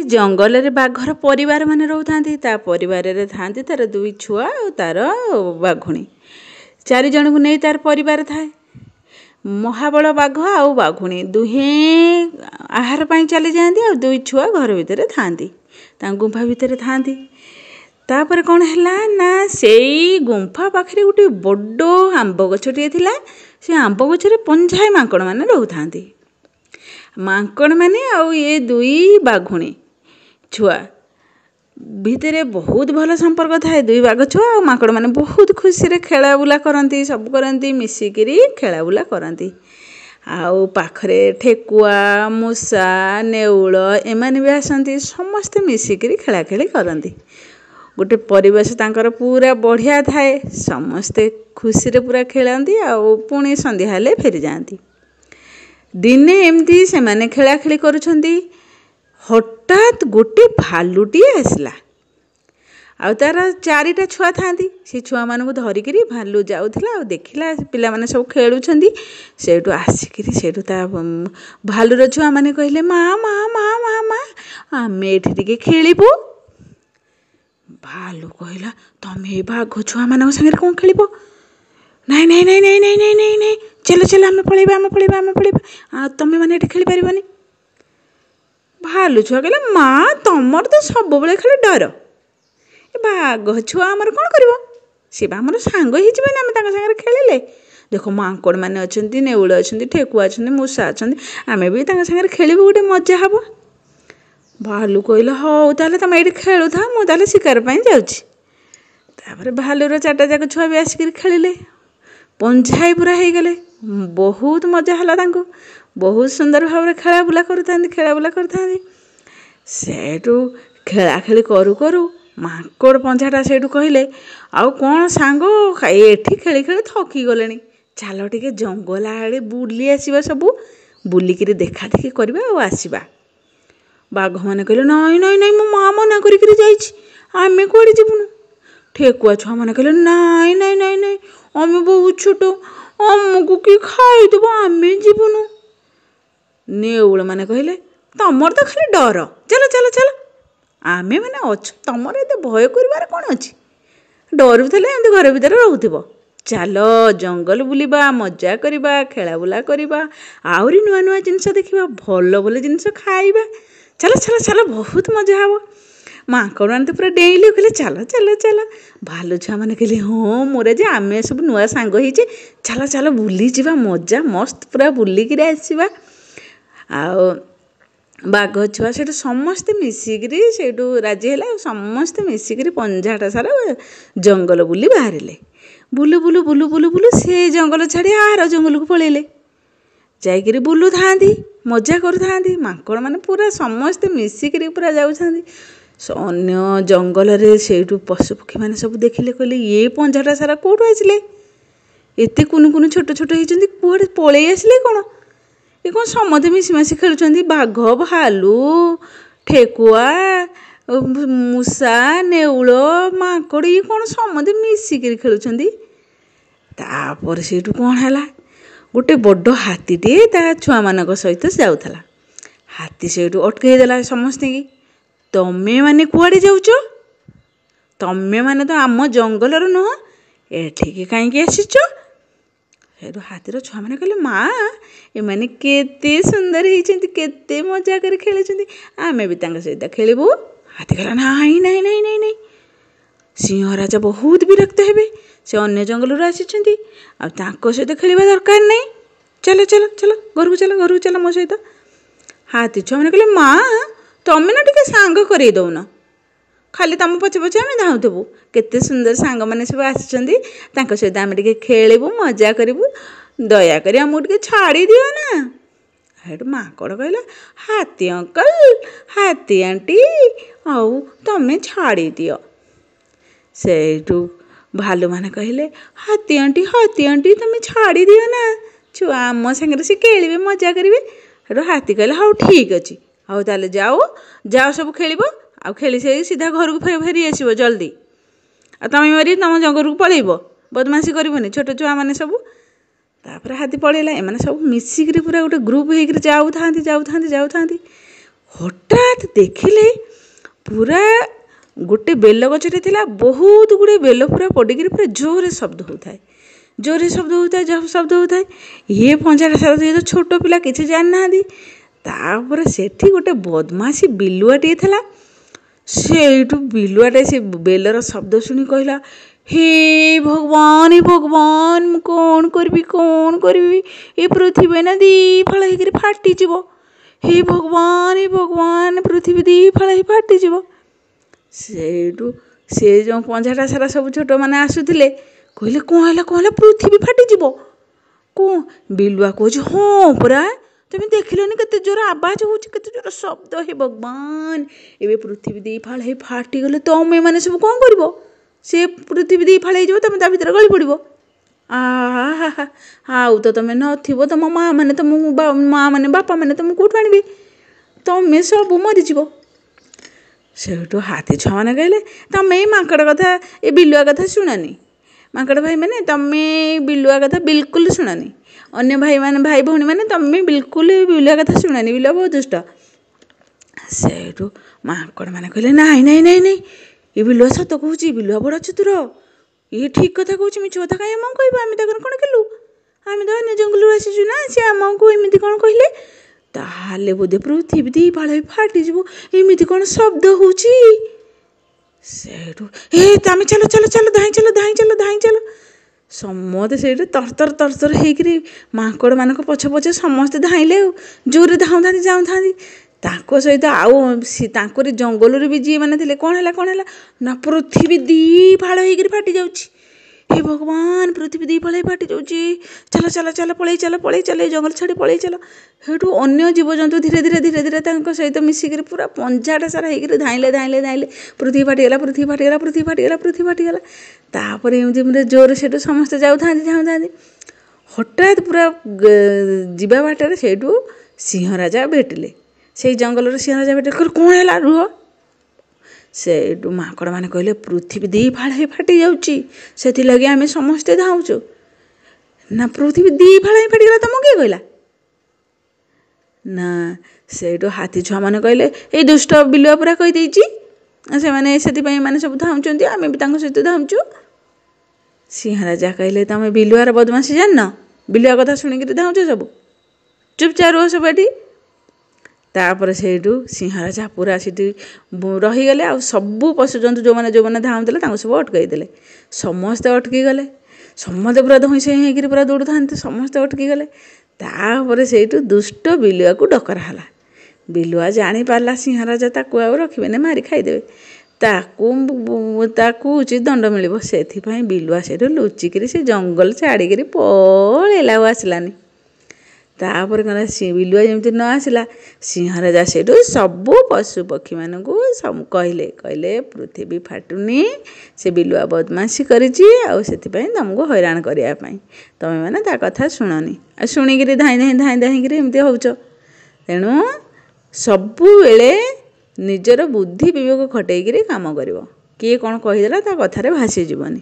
जंगल रे बाघर परिवार माने रहउथांती। ता परिवार रे थांती तार दुई छुआ और तार बाघुणी। 4 जन को नहीं तार परिवार थाए। महाबल बाघ आउ बाघुणी दुहे आहार पाई चली जाती और दुई छुआ घर भितर थांती गुंफा भितर थांती। तापर कौन है ना सेई गुंफा पाखे गोटे बड़ आंब गछटे थिला। से आंब गछरे पंझाए मांकड़ माने रहउथांती। मांकड़ माने आउ ये दुई बाघुणी छुआ भितरे बहुत भल संपर्क थाए। दुई बाघ छुआ और मांकड़ माने बहुत खुशी रे खेला बुला करती सब करती मिसिकिरी खेला बुला करती। आउ पाखरे ठेकुआ मूषा नेउल एमाने भी आसती समस्ते मिसिकिरी खेला खेली करती। गोटे परिवेश तांकर पूरा बढ़िया थाए। समस्ते खुशी रे पूरा खेलती आउ पुणी संध्या हेले फेरी जाती। दिने एमती से माने खेला खेली करुछंती। हठात गोटे भालुटी आसला आउ तार 4टा छुआ थांती। से छुआ मानू धरिकी भालू जाऊला और देखला पिला माने सब खेलुछंती। सेठू आसिकी सेठू ता भालूर छुआ माने कहले माँ माँ माँ माँ माँ आमे एठी टिके खेलिबू। भालू कहला तमे बाघ छुआ मान संगे कौन खेल? नाई नाई नाई नाई नाई नाई नाई नाई चलो चलो आमे पळेबा आमे पळेबा आमे पळेबा तमे माने एठी खेली पारिबनी। भालू छुआ कहला माँ तमर तो सब बेले खाली डर। ए बाघ छुआ आमर कौन करिवो? से बा हमर सांग ही जिबे ना आमे तांग संगे खेलिले। देखो मांकड़ माने अछंती नेउल अछंती ठेकुआ अछंती मूषा अछंती आमे भी तांग संगे खेलिबो गोटे मजा हबो। भालू कहला हौ ताले तमे एठी खेलु था मु ताले शिकार पई जाउची। तापर भालूर 4टा जाक छुआ भी आसिक खेलिले पंझाई पूरा हो गले। बहुत मजा हला तांको। बहुत सुंदर भाव खेला बुला करथांती। सेठू खेला खेली करू करू मांकड़ पंझाटा सेठू कहले आउ कौन सांग एठी खेली खेली थकी गलेनी चलो टिके जंगल आड़े बुली आसीबा सबू बुलिकी देखा देखी करबा और आसीबा। बाघ मैंने कहले नाई नाई नाई मो माँ मना करिकी जाइछि आमे कुआड़े जीवुनु। ठेकुआ छुआ मैंने कहले नाई नाई नाई नाई आमे बहुत छोट आमको किए खाईदेव आमे जीवुनु। नेउल मैंने कहले तमर तो खाली डर चलो चलो चलो आमे मैंने अच्छु तमर एत भय कर कौन अच्छी डर भी एमती घर भितर रोथब चलो जंगल बुलिबा मजा करवा खेला बुला करवा आहरी नुआ नुआ जिनस देखा भल भल जिनस खाइबा चलो चलो चलो बहुत मजा हम। मांकड़ मैंने तो पूरा डेली कहले चलो चलो चलो। भालू छुआ मैंने कहले हाँ मोर जे आमे सब नुआ सांग होइचे चलो चलो बुली जावा मजा मस्त पूरा बुलिकी आसवा। आउ बाघ छुआ से समस्ते मिसिकी से राजी है समस्ते मिसिकी पंझाटा सारा जंगल बुली बाहर blue blue blue blue blue से जंगल छाड़ी आर जंगल को पलैले जाइकिरी बुलु थांती मजा करुथांती। मांकड़ माने पूरा समस्ते मिसिकी पूरा जाउछांती। अन्य जंगल रे सेठू पशुपक्षी माने सब देखिले कहले ये पंझाटा सारा कोठू आसिले एते कुनु कुनु छोट छोट होइचंती कुआडे पळेई आसिले कोन ए कोन समधे मिसिमासी खेलुछंती बाघ भालू ठेकुआ मूषा नेउल मांकड़ ये कोन समधे मिसिकी खेलुछंती। तापर सेठू कोन हला गोटे बड़ हाथीटे ता छुआ मानक सहित जाउथला। हाथी सेठू अटकई देला समस्ते की तमे माने कुआडे जाउछ तमे माने तो आम जंगलर नुह एठिके कहीं आसीच। सेठू हाथीर छुआ माने कहले माँ एमाने केते सुंदर होइछंती केते मजा कर खेलुछंती आमे भी तांग सहित खेलिबू। हाथी कहला नाई नाई नाई नाई नाई सिंह राजा बहुत विरक्त हेबे से अन्य जंगल आसीछंती आ तांको सहित खेलिबा दरकार नहीं चलो चलो चलो घर को चलो मो सहित। हाथी छुआ मैंने कहले माँ तमें ना टिके सांग करई दउन खाली तम पछे पछे आमे धाउथबू केते सुंदर सांग माने सब आछंती तांको सहित आमे टिके खेलिबू मजा करिबू दया करी हमहु टिके छाड़ी दियो ना। हेड मांकड़ कहला हाथी अंकल हाथी आंटी आउ तमें छाड़ी दियो। सेठू भालू माने कहले हाथी आंटी तमें छाड़ी दियो ना छुआ आम संगे से खेलिबे मजा करिवे। हेडू हाथी कहला हाँ ठीक अच्छी हाँ ताले जाओ जाओ सब खेल आ खेली से सीधा घर को फेरी आसो जल्दी आ तमें मारी तुम जंगल को पलैब बदमाशी करबनी छोट छुआ मैंने सब। तापर हाथी पलैला एमाने सब मिसिकी पूरा गोटे ग्रुप होकर जाऊँ ହଠାତ୍ ଦେଖିଲେ ପୁରା ଗୋଟେ ବେଲ ଗଛରେ ଥିଲା ବହୁତ ଗୁଡ଼ିଏ ବେଲ ପୁରା ପଡ଼ିକିରି ପୁରା ଜୋରରେ ଶବ୍ଦ ହେଉଥାଏ, ଜୋରରେ ଶବ୍ଦ ହେଉଥାଏ, ଶବ୍ଦ ହେଉଥାଏ। ଇଏ ପଞ୍ଝାଟା ସାରା ଯେହେତୁ ଛୋଟ ପିଲା କିଛି ଜାଣିନାହାନ୍ତି। ତାପରେ ସେଠି ଗୋଟେ ବଦମାସି ବିଲୁଆଟିଏ ଥିଲା। ସେଇଠୁ ବିଲୁଆଟେ ସେ ବେଲର ଶବ୍ଦ ଶୁଣି କହିଲା, ହେ ଭଗବାନ, ହେ ଭଗବାନ, ମୁଁ କ'ଣ କରିବି, ଏ ପୃଥିବୀ ନା ଦି ଫାଳ ହେଇକିରି ଫାଟିଯିବ। ହେ ଭଗବାନ, ହେ ଭଗବାନ, ପୃଥିବୀ ଦି ଫାଳ ହେଇ ଫାଟିଯିବ। ସେଇଠୁ ସେ ଯେଉଁ ପଞ୍ଝାଟା ସାରା ସବୁ ଛୋଟମାନେ ଆସୁଥିଲେ କହିଲେ, କ'ଣ ହେଲା, ପୃଥିବୀ ଫାଟିଯିବ କ'ଣ? ବିଲୁଆ କହୁଛି, ହଁ ପରା, ତୁମେ ଦେଖିଲନି କେତେ ଜୋର ଆବାଜ ହେଉଛି, କେତେ ଜୋର ଶବ୍ଦ। ହେ ଭଗବାନ, ଏବେ ପୃଥିବୀ ଦି ଫାଳ ହେଇ ଫାଟିଗଲେ ତମେ ମାନେ ସବୁ କ'ଣ କରିବ? ସେ ପୃଥିବୀ ଦି ଫାଳ ହେଇଯିବ, ତମେ ତା ଭିତରେ ଗଳି ପଡ଼ିବ। ଆଉ ତ ତମେ ନଥିବ, ତମ ବାପା ମାନେ ତମକୁ କେଉଁଠୁ ଆଣିବେ? ତମେ ସବୁ ମରିଯିବ। ସେଇଠୁ ହାତୀ ଛୁଆମାନେ କହିଲେ, ତମେ ଏଇ ମାଙ୍କଡ଼ କଥା, ଏ ବିଲୁଆ କଥା ଶୁଣନି। ମାଙ୍କଡ଼ ଭାଇମାନେ, ତମେ ବିଲୁଆ କଥା ବିଲକୁଲ ଶୁଣନି। ଅନ୍ୟ ଭାଇ ଭଉଣୀମାନେ, ତମେ ବିଲକୁଲ ବିଲୁଆ କଥା ଶୁଣନି, ବିଲୁଆ ବହୁତ ଦୁଷ୍ଟ। ସେଇଠୁ ମାଙ୍କଡ଼ମାନେ କହିଲେ, ନାଇଁ, ଏ ବିଲୁଆ ସତ କହୁଛି, ବିଲୁଆ ବଡ଼ ଚତୁର, ଇଏ ଠିକ୍ କଥା କହୁଛି, ମିଛ କଥା କାହିଁ ଆମକୁ କହିବ? ଆମେ ତାଙ୍କର କ'ଣ କଲୁ? ଆମେ ତ ଅନ୍ୟ ଜଙ୍ଗଲରୁ ଆସିଛୁ ନା, ସେ ଆମକୁ ଏମିତି କ'ଣ କହିଲେ? ତାହେଲେ ବୋଧେ ପୃଥିବୀ ଦି ଫାଳ ହେଇ ଫାଟିଯିବ, ଏମିତି କ'ଣ ଶବ୍ଦ ହେଉଛି? ସେଇଠୁ ତମେ ଧାଇଁ ଚାଲ। ସମସ୍ତେ ସେଇଠୁ ତରତର ହେଇକିରି ମାଙ୍କଡ଼ମାନଙ୍କ ପଛେ ସମସ୍ତେ ଧାଇଁଲେ ଆଉ ଜୋରରେ ଯାଉଥାନ୍ତି। ତାଙ୍କ ସହିତ ଆଉ ତାଙ୍କରି ଜଙ୍ଗଲରୁ ବି ଯିଏ ମାନେ ଥିଲେ, କ'ଣ ହେଲା ନା ପୃଥିବୀ ଦି ଫାଳ ହେଇକିରି ଫାଟି ଯାଉଛି। ହେ ଭଗବାନ, ପୃଥିବୀ ଦି ଫାଳ ହେଇ ଫାଟି ଯାଉଛି, ଚାଲ ପଳେଇ ଚାଲ, ଏ ଜଙ୍ଗଲ ଛାଡ଼ି ପଳେଇ ଚାଲ। ସେଇଠୁ ଅନ୍ୟ ଜୀବଜନ୍ତୁ ଧୀରେ ଧୀରେ ତାଙ୍କ ସହିତ ମିଶିକିରି ପୁରା ପଞ୍ଝାଟା ସାରା ହେଇକିରି ଧାଇଁଲେ। ପୃଥିବୀ ଫାଟିଗଲା। ତାପରେ ଏମିତି ଜୋରରେ ସେଇଠୁ ସମସ୍ତେ ଯାଉଥାନ୍ତି। ହଠାତ୍ ପୁରା ଯିବା ବାଟରେ ସେଇଠୁ ସିଂହ ରାଜା ଭେଟିଲେ। ସେଇ ଜଙ୍ଗଲରେ ସିଂହ ରାଜା ଭେଟିଲେ, କହିଲେ, କ'ଣ ହେଲା, ରୁହ। ସେଇଠୁ ମାଙ୍କଡ଼ମାନେ କହିଲେ, ପୃଥିବୀ ଦି ଫାଳ ହେଇ ଫାଟି ଯାଉଛି, ସେଥିଲାଗି ଆମେ ସମସ୍ତେ ଧାଉଁଛୁ। ନା ପୃଥିବୀ ଦି ଫାଳ ହେଇ ଫାଟିଗଲା, ତମକୁ କିଏ କହିଲା? ନା ସେଇଠୁ ହାତୀ ଛୁଆମାନେ କହିଲେ, ଏଇ ଦୁଷ୍ଟ ବିଲୁଆ ପୁରା କହିଦେଇଛି, ସେମାନେ ସେଥିପାଇଁ ଏମାନେ ସବୁ ଧାଉଁଛନ୍ତି, ଆମେ ବି ତାଙ୍କ ସହିତ ଧାଉଁଛୁ। ସିଂହ ରାଜା କହିଲେ, ତମେ ବିଲୁଆର ବଦମାସି ଜାଣିନ? ବିଲୁଆ କଥା ଶୁଣିକିରି ଧାଉଁଛ ସବୁ, ଚୁପଚାପ ରୁହ ସବୁ ଏଠି। ତାପରେ ସେଇଠୁ ସିଂହ ରାଜା ପୁରା ସେଠି ରହିଗଲେ, ଆଉ ସବୁ ପଶୁଜନ୍ତୁ ଯେଉଁମାନେ ଧାଉଁଥିଲେ ତାଙ୍କୁ ସବୁ ଅଟକାଇ ଦେଲେ। ସମସ୍ତେ ଅଟକିଗଲେ, ସମସ୍ତେ ପୁରା ଧଇଁସଇଁ ହେଇକିରି ପୁରା ଦୌଡ଼ୁଥାନ୍ତି, ସମସ୍ତେ ଅଟକିଗଲେ। ତାପରେ ସେଇଠୁ ଦୁଷ୍ଟ ବିଲୁଆକୁ ଡକରା ହେଲା। ବିଲୁଆ ଜାଣିପାରିଲା ସିଂହ ରାଜା ତାକୁ ଆଉ ରଖିବେନି, ମାରି ଖାଇଦେବେ, ତାକୁ ଉଚିତ ଦଣ୍ଡ ମିଳିବ। ସେଥିପାଇଁ ବିଲୁଆ ସେଇଠୁ ଲୁଚିକିରି ସେ ଜଙ୍ଗଲ ଛାଡ଼ିକିରି ପଳେଇଲା, ଆଉ ଆସିଲାନି। ତାପରେ କ'ଣ, ବିଲୁଆ ଯେମିତି ନ ଆସିଲା, ସିଂହ ରାଜା ସେଇଠୁ ସବୁ ପଶୁପକ୍ଷୀମାନଙ୍କୁ କହିଲେ, ପୃଥିବୀ ଫାଟୁନି, ସେ ବିଲୁଆ ବଦମାସି କରିଛି, ଆଉ ସେଥିପାଇଁ ତମକୁ ହଇରାଣ କରିବା ପାଇଁ, ତମେମାନେ ତା କଥା ଶୁଣନି। ଆଉ ଶୁଣିକିରି ଧାଇଁକିରି ଏମିତି ହେଉଛ। ତେଣୁ ସବୁବେଳେ ନିଜର ବୁଦ୍ଧି ବିବେକ ଖଟେଇକିରି କାମ କରିବ। କିଏ କ'ଣ କହିଦେଲା ତା କଥାରେ ଭାସିଯିବନି।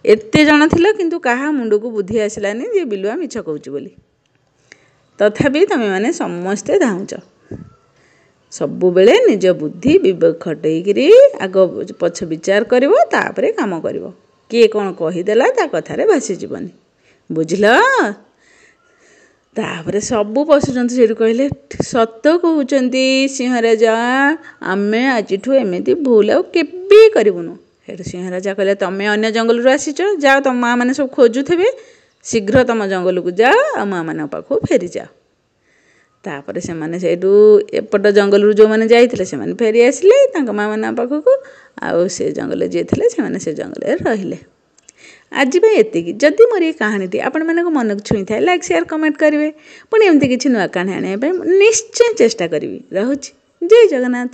ଏତେ ଜଣ ଥିଲା, କିନ୍ତୁ କାହା ମୁଣ୍ଡକୁ ବୁଦ୍ଧି ଆସିଲାନି ଯେ ବିଲୁଆ ମିଛ କହୁଛି ବୋଲି। ତଥାପି ତମେମାନେ ସମସ୍ତେ ଧାଉଁଛ। ସବୁବେଳେ ନିଜ ବୁଦ୍ଧି ବିବେକ ଖଟେଇକିରି ଆଗ ପଛ ବିଚାର କରିବ, ତାପରେ କାମ କରିବ। କିଏ କ'ଣ କହିଦେଲା ତା କଥାରେ ଭାସିଯିବନି, ବୁଝିଲ? ତାପରେ ସବୁ ପଶୁଜନ୍ତୁ ସେଇଠୁ କହିଲେ, ସତ କହୁଛନ୍ତି ସିଂହ ରାଜା, ଆମେ ଆଜିଠୁ ଏମିତି ଭୁଲ ଆଉ କେବେ କରିବୁନୁ। ସେଇଠୁ ସିଂହ ରାଜା କହିଲେ, ତମେ ଅନ୍ୟ ଜଙ୍ଗଲରୁ ଆସିଛ, ଯାଅ, ତମ ମା' ମାନେ ସବୁ ଖୋଜୁଥିବେ, ଶୀଘ୍ର ତମ ଜଙ୍ଗଲକୁ ଯାଅ, ଆଉ ମା' ମାନଙ୍କ ପାଖକୁ ଫେରିଯାଅ। ତାପରେ ସେମାନେ ସେଇଠୁ ଏପଟ ଜଙ୍ଗଲରୁ ଯେଉଁମାନେ ଯାଇଥିଲେ ସେମାନେ ଫେରି ଆସିଲେ ତାଙ୍କ ମା' ମାନଙ୍କ ପାଖକୁ, ଆଉ ସେ ଜଙ୍ଗଲରେ ଯିଏ ଥିଲେ ସେମାନେ ସେ ଜଙ୍ଗଲରେ ରହିଲେ। ଆଜି ପାଇଁ ଏତିକି। ଯଦି ମୋର ଏ କାହାଣୀଟି ଆପଣମାନଙ୍କ ମନକୁ ଛୁଇଁଥାଏ, ଲାଇକ୍, ସେୟାର, କମେଣ୍ଟ କରିବେ। ପୁଣି ଏମିତି କିଛି ନୂଆ କାହାଣୀ ଆଣିବା ପାଇଁ ମୁଁ ନିଶ୍ଚୟ ଚେଷ୍ଟା କରିବି। ରହୁଛି। ଜୟ ଜଗନ୍ନାଥ।